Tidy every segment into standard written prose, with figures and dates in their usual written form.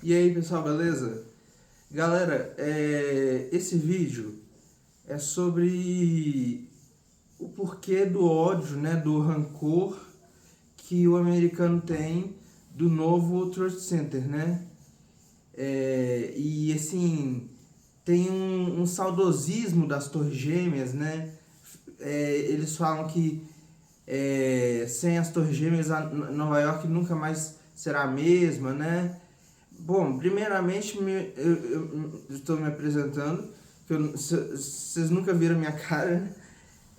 E aí pessoal, beleza? Galera, esse vídeo é sobre o porquê do ódio, né, do rancor que o americano tem do novo World Trade Center, né? E assim, tem um saudosismo das Torres Gêmeas, né? Eles falam que sem as Torres Gêmeas Nova York nunca mais será a mesma, né? Bom, primeiramente eu estou me apresentando, que vocês nunca viram minha cara, né?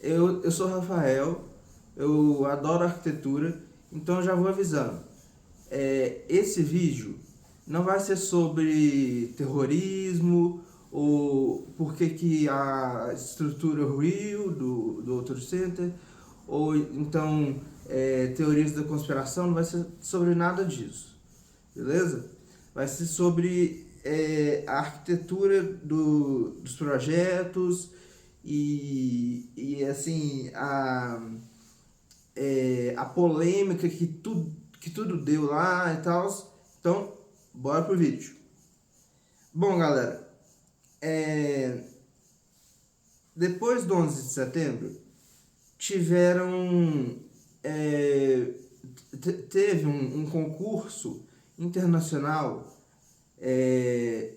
Eu sou Rafael, eu adoro arquitetura, então eu já vou avisando. Esse vídeo não vai ser sobre terrorismo ou por que a estrutura ruiu do World Trade Center, ou então teorias da conspiração, não vai ser sobre nada disso, beleza? Vai ser sobre a arquitetura dos projetos e assim, a polêmica que tudo deu lá e tal. Então, bora pro vídeo. Bom, galera, depois do 11 de setembro, tiveram. é, teve um concurso internacional é,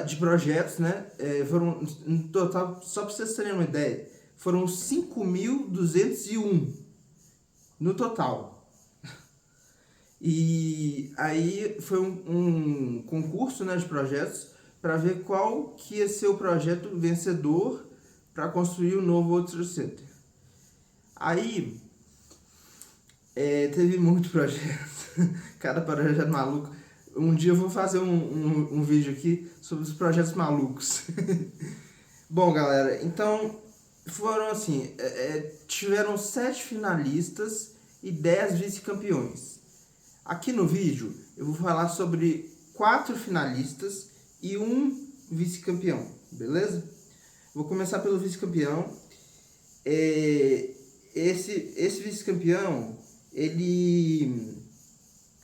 de projetos, né? Foram, no total, só para vocês terem uma ideia, foram 5.201 no total. E aí foi um concurso, né, de projetos para ver qual que ia ser o projeto vencedor para construir o novo World Trade Center. Aí teve muito projeto, cada projeto maluco. Um dia eu vou fazer um vídeo aqui sobre os projetos malucos. Bom, galera, então foram assim: tiveram 7 finalistas e 10 vice-campeões. Aqui no vídeo eu vou falar sobre 4 finalistas e um vice-campeão, beleza? Vou começar pelo vice-campeão. Esse vice-campeão, ele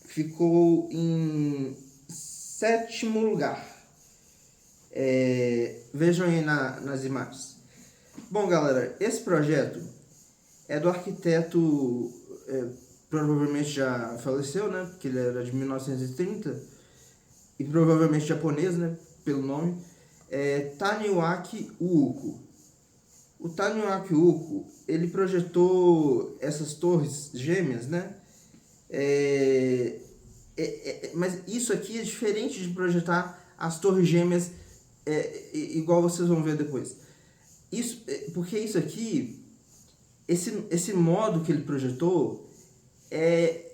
ficou em 7º lugar. Vejam aí nas imagens. Bom, galera, esse projeto é do arquiteto, provavelmente já faleceu, né? Porque ele era de 1930 e provavelmente japonês, né? Pelo nome. Taniwaki Uuko. O Taniwaki Uuko, ele projetou essas torres gêmeas, né? Mas isso aqui é diferente de projetar as torres gêmeas igual vocês vão ver depois. Porque isso aqui, esse modo que ele projetou é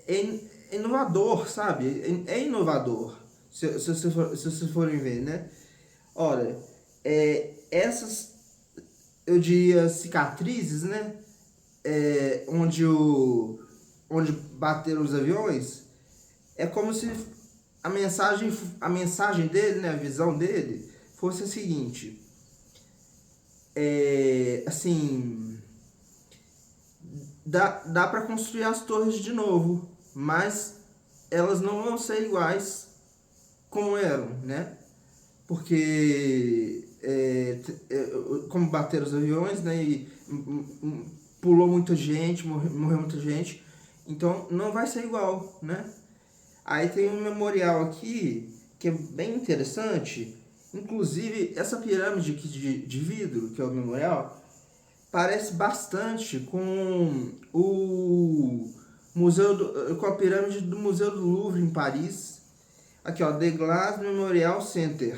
inovador, sabe? É inovador, se vocês forem ver, né? Olha, essas, eu diria, cicatrizes, né? Onde bateram os aviões, é como se a mensagem dele, né, a visão dele, fosse a seguinte: assim, dá para construir as torres de novo, mas elas não vão ser iguais como eram, né? Porque como bateram os aviões, né, e pulou muita gente, morreu muita gente, então não vai ser igual, né? Aí tem um memorial aqui que é bem interessante. Inclusive, essa pirâmide aqui de vidro, que é o memorial, parece bastante com a pirâmide do Museu do Louvre em Paris. Aqui, ó, The Glass Memorial Center,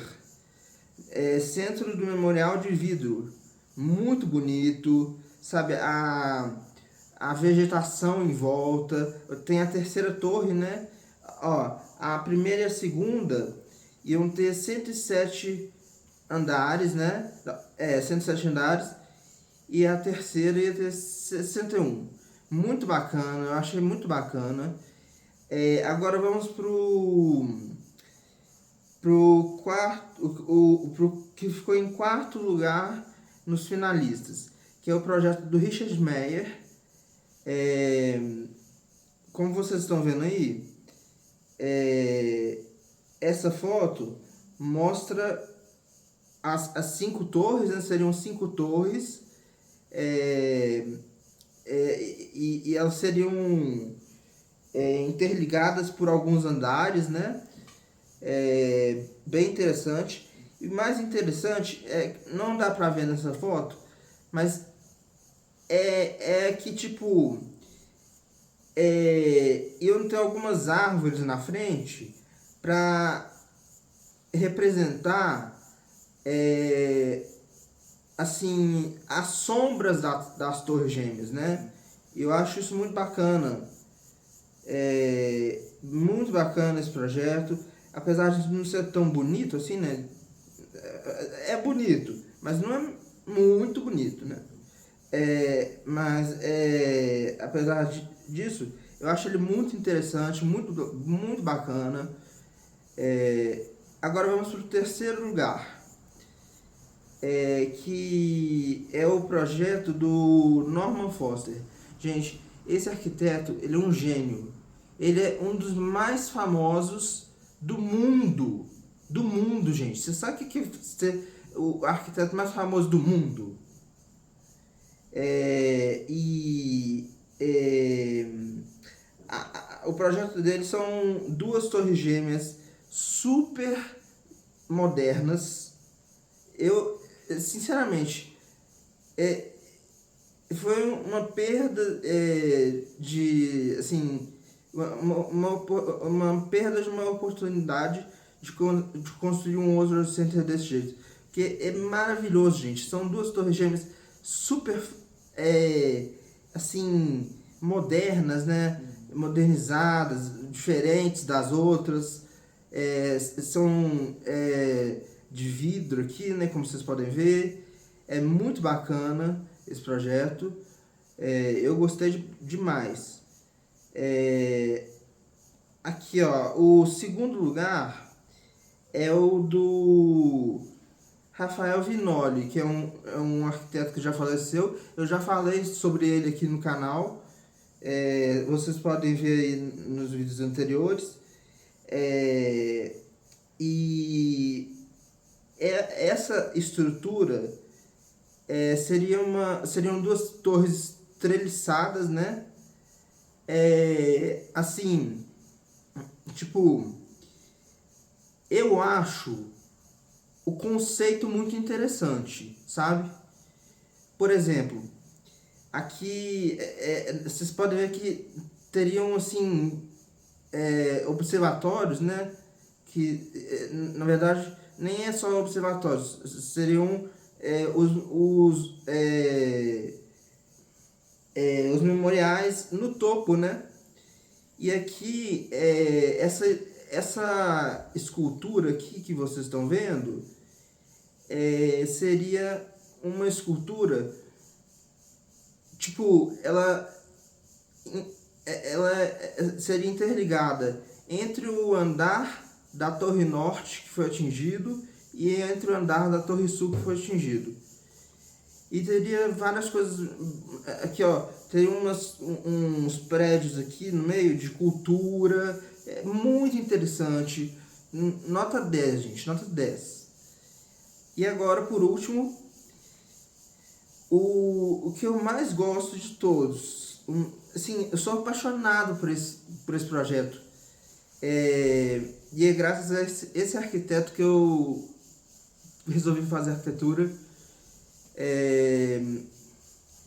centro do memorial de vidro, muito bonito, sabe? A vegetação em volta. Tem a terceira torre, né? Ó, a primeira e a segunda iam ter 107 andares, né? 107 andares. E a terceira ia ter 61. Muito bacana, eu achei muito bacana. Agora vamos pro quarto, pro que ficou em quarto lugar nos finalistas, que é o projeto do Richard Meier. Como vocês estão vendo aí, essa foto mostra as 5 torres, né? Seriam 5 torres, e elas seriam interligadas por alguns andares, né? Bem interessante. E mais interessante, não dá pra ver nessa foto, mas que tipo, eu tenho algumas árvores na frente para representar assim as sombras das torres gêmeas, né? Eu acho isso muito bacana esse projeto, apesar de não ser tão bonito assim, né? É bonito, mas não é muito bonito, né? Apesar disso, eu acho ele muito interessante, muito bacana. Agora vamos para o terceiro lugar, que é o projeto do Norman Foster. Gente, esse arquiteto, ele é um gênio. Ele é um dos mais famosos do mundo. Do mundo, gente. Você sabe o que é o arquiteto mais famoso do mundo? O projeto dele são 2 torres gêmeas super modernas. Eu, sinceramente, foi uma perda de, assim, uma perda de uma oportunidade de construir um outro center desse jeito. Porque é maravilhoso, gente. São 2 torres gêmeas super, assim, modernas, né? Modernizadas, diferentes das outras. São de vidro aqui, né? Como vocês podem ver. É muito bacana esse projeto. Eu gostei demais. Aqui, ó, o segundo lugar é o do Rafael Vinoli, que é um arquiteto que já faleceu. Eu já falei sobre ele aqui no canal. Vocês podem ver aí nos vídeos anteriores. Essa estrutura seriam 2 torres treliçadas, né? Assim, tipo, eu acho o conceito muito interessante, sabe? Por exemplo, aqui vocês podem ver que teriam assim observatórios, né? Que na verdade nem é só observatórios, seriam os memoriais no topo, né? E aqui essa escultura aqui que vocês estão vendo seria uma escultura, tipo, ela seria interligada entre o andar da Torre Norte, que foi atingido, e entre o andar da Torre Sul, que foi atingido. E teria várias coisas aqui, ó, teria uns prédios aqui no meio de cultura, muito interessante. Nota 10, gente, nota 10. E agora, por último, o que eu mais gosto de todos. Assim, eu sou apaixonado por esse projeto. E é graças a esse arquiteto que eu resolvi fazer arquitetura,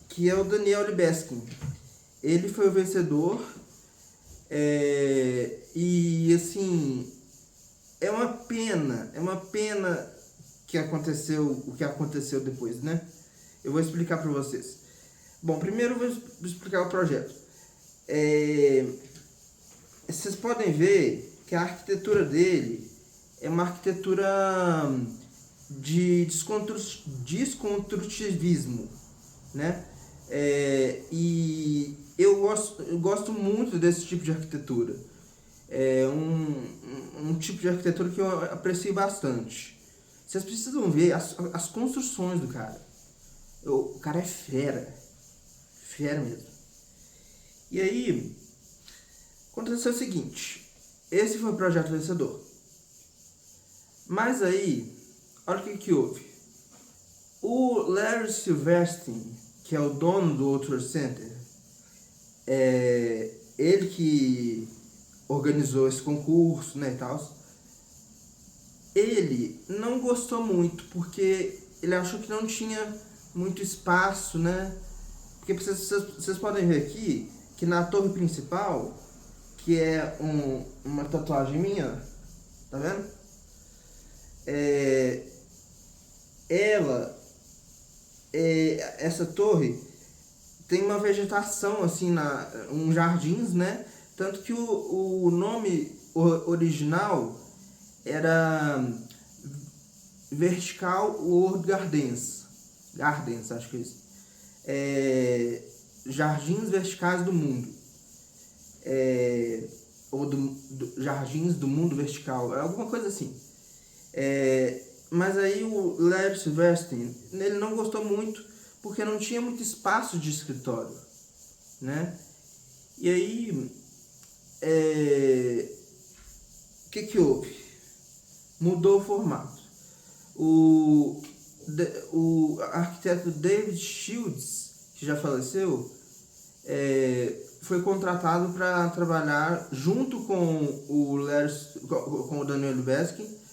que é o Daniel Libeskind. Ele foi o vencedor, e assim, é uma pena que aconteceu o que aconteceu depois, né? Eu vou explicar para vocês. Bom, primeiro eu vou explicar o projeto. Vocês podem ver que a arquitetura dele é uma arquitetura de desconstrutivismo, né? E eu gosto muito desse tipo de arquitetura. É um tipo de arquitetura que eu aprecio bastante. Vocês precisam ver as construções do cara. O cara é fera. Fera mesmo. E aí, aconteceu o seguinte. Esse foi o projeto vencedor. Mas aí, olha o que houve. O Larry Silverstein, que é o dono do World Trade Center, ele que organizou esse concurso, né, e tal, ele não gostou muito, porque ele achou que não tinha muito espaço, né? Porque vocês podem ver aqui, que na torre principal, que é uma tatuagem minha, tá vendo? Essa torre tem uma vegetação assim, uns jardins, né? Tanto que o nome original era Vertical World Gardens. Gardens, acho que é isso. Jardins Verticais do Mundo. Ou Jardins do Mundo Vertical, alguma coisa assim. Mas aí o Larry Silverstein, ele não gostou muito, porque não tinha muito espaço de escritório, né? E aí, o que houve? Mudou o formato. O arquiteto David Shields, que já faleceu, foi contratado para trabalhar junto com o Daniel Lubezki,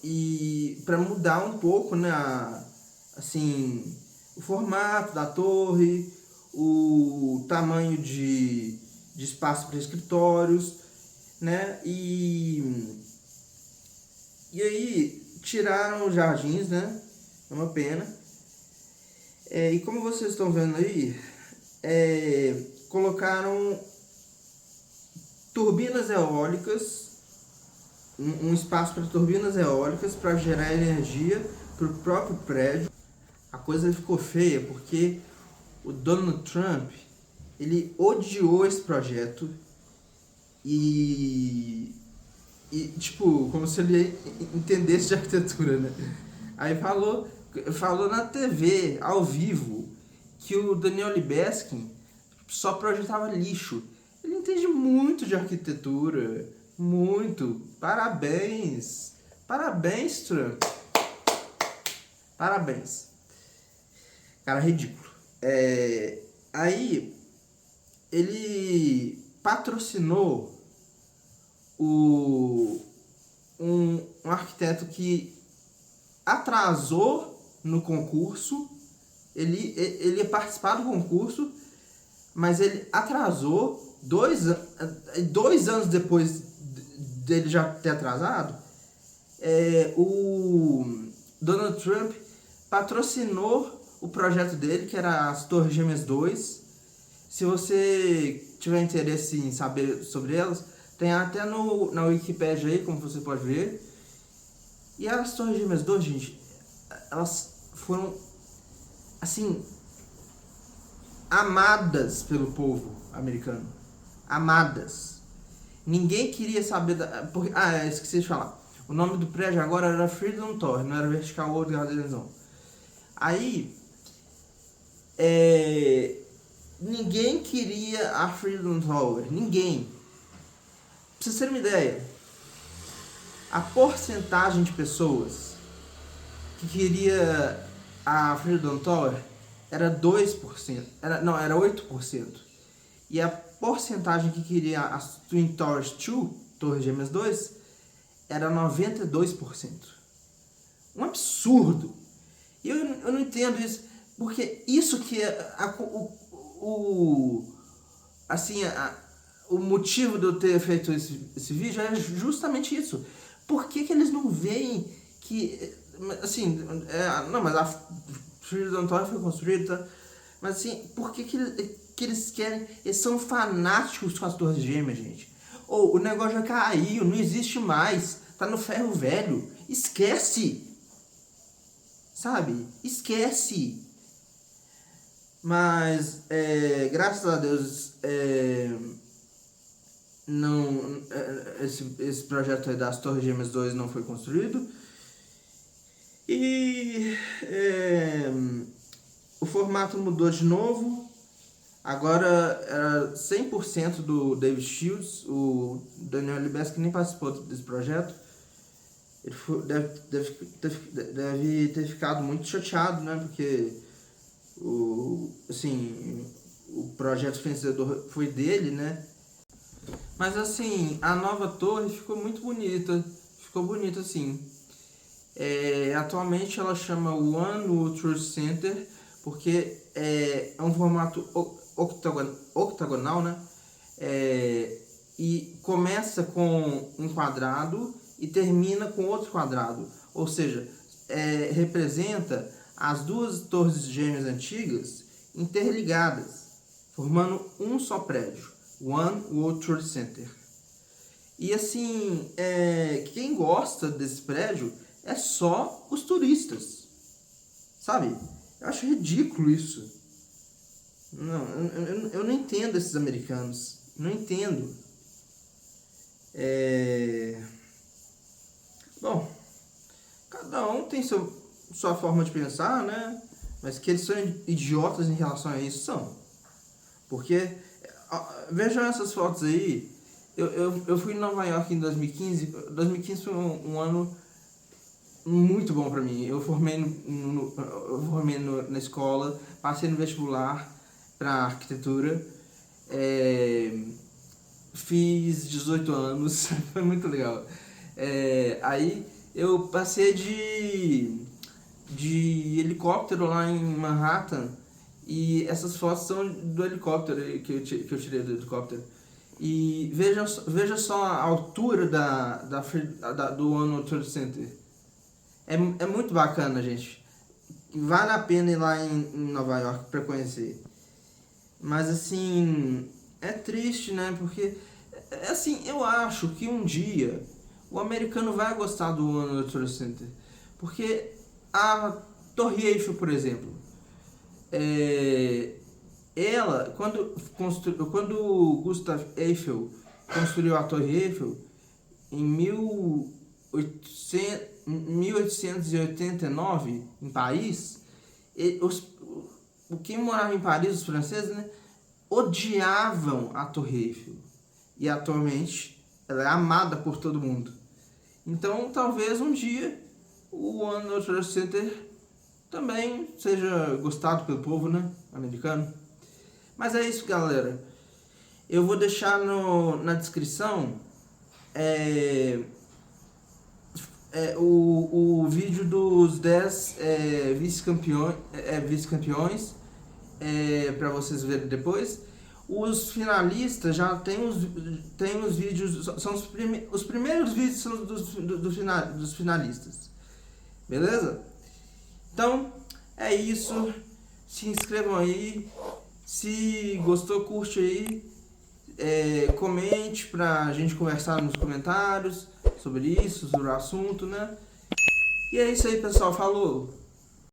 e para mudar um pouco, né, assim, o formato da torre, o tamanho de espaço para escritórios, né, e aí tiraram os jardins, né, é uma pena. E como vocês estão vendo aí, colocaram turbinas eólicas, um espaço para turbinas eólicas para gerar energia para o próprio prédio. A coisa ficou feia porque o Donald Trump, ele odiou esse projeto e tipo, como se ele entendesse de arquitetura, né? Aí falou na TV, ao vivo, que o Daniel Libeskind só projetava lixo. Ele entende muito de arquitetura, muito. Parabéns, parabéns, Trump. Parabéns. Cara, ridículo. Aí, ele patrocinou um arquiteto que atrasou no concurso. Ele ia participar do concurso, mas ele atrasou 2 anos depois dele já ter atrasado. O Donald Trump patrocinou o projeto dele, que era as Torres Gêmeas 2. Se você tiver interesse em saber sobre elas, tem até na Wikipedia aí, como você pode ver. E as Torres Gêmeas 2, gente, elas foram, assim, amadas pelo povo americano. Amadas. Ninguém queria saber esqueci de falar. O nome do prédio agora era Freedom Tower, não era Vertical World Gardens, não. Aí, ninguém queria a Freedom Tower. Ninguém. Pra vocês terem uma ideia, a porcentagem de pessoas que queria a Freedom Tower era 2%. Era 8%. E a porcentagem que queria as Twin Towers 2, Torres Gêmeas 2, era 92%. Um absurdo. E eu não entendo isso, porque isso que é o motivo de eu ter feito esse vídeo é justamente isso. Por que eles não veem que, assim, não, mas a Freedom Tower foi construída, tá? Mas assim, por que eles querem? Eles são fanáticos com as Torres Gêmeas, gente. O negócio já caiu, não existe mais, tá no ferro velho. Esquece! Sabe? Esquece! Mas, graças a Deus, esse projeto aí das Torres Gêmeas 2 não foi construído. E o formato mudou de novo. Agora era 100% do David Shields, o Daniel Libeski nem participou desse projeto. Ele deve ter ficado muito chateado, né? Porque o projeto vencedor foi dele, né? Mas assim, a nova torre ficou muito bonita. Ficou bonita assim. Atualmente ela chama One World Trade Center, porque é um formato octagonal, né? E começa com um quadrado e termina com outro quadrado. Ou seja, representa as duas torres gêmeas antigas interligadas, formando um só prédio, One World Trade Center. E assim, quem gosta desse prédio é só os turistas, sabe? Eu acho ridículo isso. Não, eu não entendo esses americanos, não entendo. Bom, cada um tem sua forma de pensar, né? Mas que eles são idiotas em relação a isso, são. Porque, vejam essas fotos aí. Eu fui em Nova York em 2015. 2015 foi um ano muito bom pra mim. Eu formei na escola, passei no vestibular pra arquitetura. Fiz 18 anos, foi muito legal. Aí eu passei de helicóptero lá em Manhattan, e essas fotos são do helicóptero que eu tirei do helicóptero. E veja só a altura do One World Trade Center. É muito bacana, gente. Vale a pena ir lá em Nova York para conhecer. Mas assim, é triste, né? Porque assim, eu acho que um dia o americano vai gostar do One World Trade Center. Porque a Torre Eiffel, por exemplo, ela, quando Gustav Eiffel construiu a Torre Eiffel em 1889, em Paris, quem morava em Paris, os franceses, né, odiavam a Torre Eiffel. E atualmente ela é amada por todo mundo. Então talvez um dia o One World Trade Center também seja gostado pelo povo, né, americano. Mas é isso, galera. Eu vou deixar na descrição o vídeo dos 10 vice-campeões para vocês verem depois. Os finalistas já tem os vídeos, são os primeiros vídeos são dos finalistas. Beleza? Então, é isso. Se inscrevam aí. Se gostou, curte aí. Comente pra gente conversar nos comentários sobre isso, sobre o assunto, né? E é isso aí, pessoal. Falou!